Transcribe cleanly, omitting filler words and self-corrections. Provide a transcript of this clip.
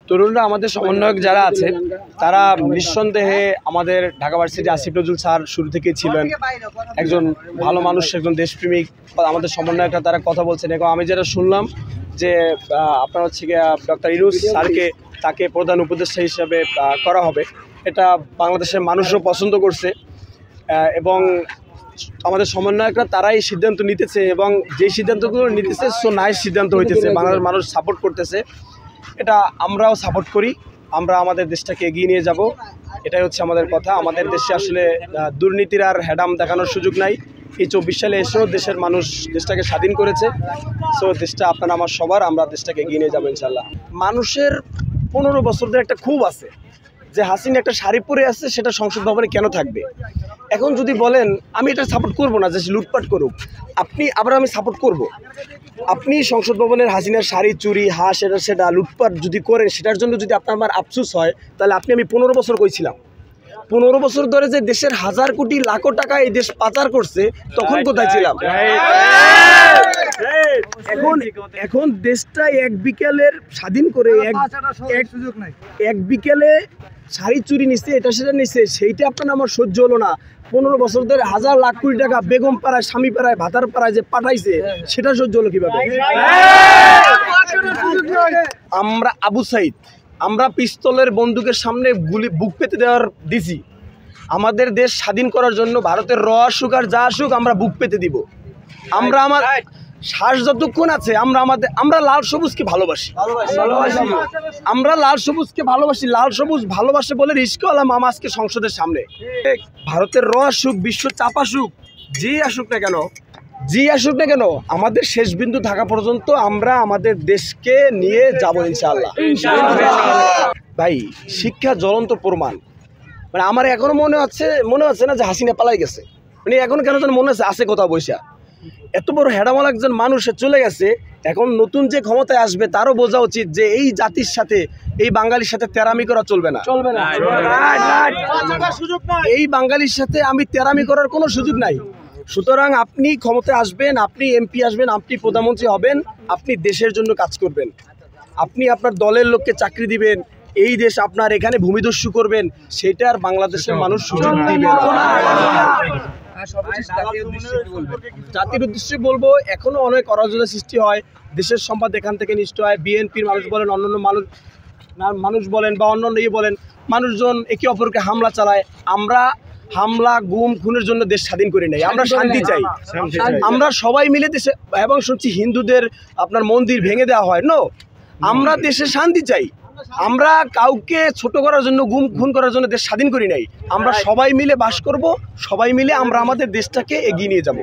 তরুণরা আমাদের সমন্বয়ক যারা আছে তারা নিঃসন্দেহে আমাদের ঢাকা ভার্সিটি আসিফ নজরুল স্যার শুরু থেকেই ছিলেন একজন ভালো মানুষ, একজন দেশপ্রেমিক। আমাদের সমন্বয়করা তারা কথা বলছেন এবং আমি যেটা শুনলাম যে আপনার হচ্ছে গিয়ে ডক্টর ইউনূস স্যারকে তাকে প্রধান উপদেষ্টা হিসাবে করা হবে, এটা বাংলাদেশের মানুষও পছন্দ করছে এবং আমাদের সমন্বয়করা তারাই সিদ্ধান্ত নিতেছে এবং যে সিদ্ধান্তগুলো নিতেছে সো নাইস সিদ্ধান্ত হইতেছে, বাংলাদেশের মানুষ সাপোর্ট করতেছে, এটা আমরাও সাপোর্ট করি। আমরা আমাদের দেশটাকে এগিয়ে নিয়ে যাব, এটাই হচ্ছে আমাদের কথা। আমাদের দেশে আসলে দুর্নীতির আর হ্যাডাম দেখানোর সুযোগ নাই। এই 24 সালে এসেও দেশের মানুষ দেশটাকে স্বাধীন করেছে। সো দেশটা আপনার আমার সবার, আমরা দেশটাকে এগিয়ে নিয়ে যাবো ইনশাল্লাহ। মানুষের 15 বছর ধরে একটা ক্ষোভ আছে যে হাসিনা একটা শাড়ি পরে আছে, সেটা সংসদ ভবনে কেন থাকবে। এখন যদি বলেন আমি এটা সাপোর্ট করব না যে লুটপাট করুক, আপনি আবার আমি সাপোর্ট করব। আপনি সংসদ ভবনের হাসিনার শাড়ি চুরি হাঁস সেটা লুটপাট যদি করেন, সেটার জন্য যদি আপনার আমার আফসোস হয়, তাহলে আপনি আমি 15 বছর কইছিলাম 15 বছর ধরে যে দেশের হাজার কোটি লাখো টাকা এই দেশ পাচার করছে, তখন কোথায় ছিলাম। এখন দেশটা এক বিকেলের স্বাধীন করে এক বিকেলে শাড়ি চুরি নিচ্ছে, এটা সেটা নিচ্ছে, সেইটা আপনার আমার সহ্য হলো না। 15 বছর ধরে হাজার লাখ কোটি টাকা বেগম পাড়ায়, স্বামী পাড়ায়, ভাতার পাড়ায় যে পাঠাইছে, সেটা সহ্য হলো কিভাবে। আমরা আবু সাইদ, আমরা পিস্তলের বন্দুকের সামনে বুক পেতে দেওয়ার দিছি। আমাদের দেশ স্বাধীন করার জন্য ভারতের র আসুক আর যা আসুক আমরা বুক পেতে দিব। আমরা আমার শ্বাস যতক্ষণ আছে আমরা লাল সবুজকে ভালোবাসি, আমরা লাল সবুজকে ভালোবাসি। লাল সবুজ ভালোবাসে বলে রিস্কওয়ালা মামা আজকে সংসদের সামনে। ভারতের র আসুক, বিশ্ব চাপ আসুক, যে আসুক না কেন আমাদের শেষ বিন্দু থাকা পর্যন্ত আমরা আমাদের দেশকে নিয়ে যাবো ইনশাআল্লাহ। ভাই, শিক্ষা জ্বলন্ত প্রমাণ। মানে আমার এখনো মনে হচ্ছে না যে হাসিনা পালাই গেছে, মানে এখন কেন যেন মনে আছে কোথাও বৈশা। এত বড় হেডামাল একজন মানুষ চলে গেছে, এখন নতুন যে ক্ষমতায় আসবে তারও বোঝা উচিত যে এই জাতির সাথে, এই বাঙালির সাথে তেরামি করা চলবে না। এই বাঙালির সাথে আমি তেরামি করার কোনো সুযোগ নাই। সুতরাং আপনি ক্ষমতায় আসবেন, আপনি এমপি আসবেন, আপনি প্রধানমন্ত্রী হবেন, আপনি দেশের জন্য কাজ করবেন, আপনি আপনার দলের লোককে চাকরি দিবেন, এই দেশ আপনার, এখানে ভূমিদস্যু করবেন, সেটা আর বাংলাদেশের মানুষ সুযোগ দিবে না। জাতির উদ্দেশ্যে বলবো, এখনো অনেক অরাজকতার সৃষ্টি হয়, দেশের সম্পদ এখান থেকে নষ্ট হয়। বিএনপির মানুষ বলেন, অন্যান্য মানুষ বলেন বা অন্যান্য বলেন, মানুষজন একে অপরকে হামলা চালায়। আমরা হামলা গুম খুনের জন্য দেশ স্বাধীন করে নেই, আমরা শান্তি চাই। আমরা সবাই মিলে দেশে, এবং শুনছি হিন্দুদের আপনার মন্দির ভেঙে দেওয়া হয়। আমরা দেশে শান্তি চাই। আমরা কাউকে ছোট করার জন্য, গুম খুন করার জন্য দেশ স্বাধীন করি নাই। আমরা সবাই মিলে বাস করব, সবাই মিলে আমরা আমাদের দেশটাকে এগিয়ে নিয়ে যাব।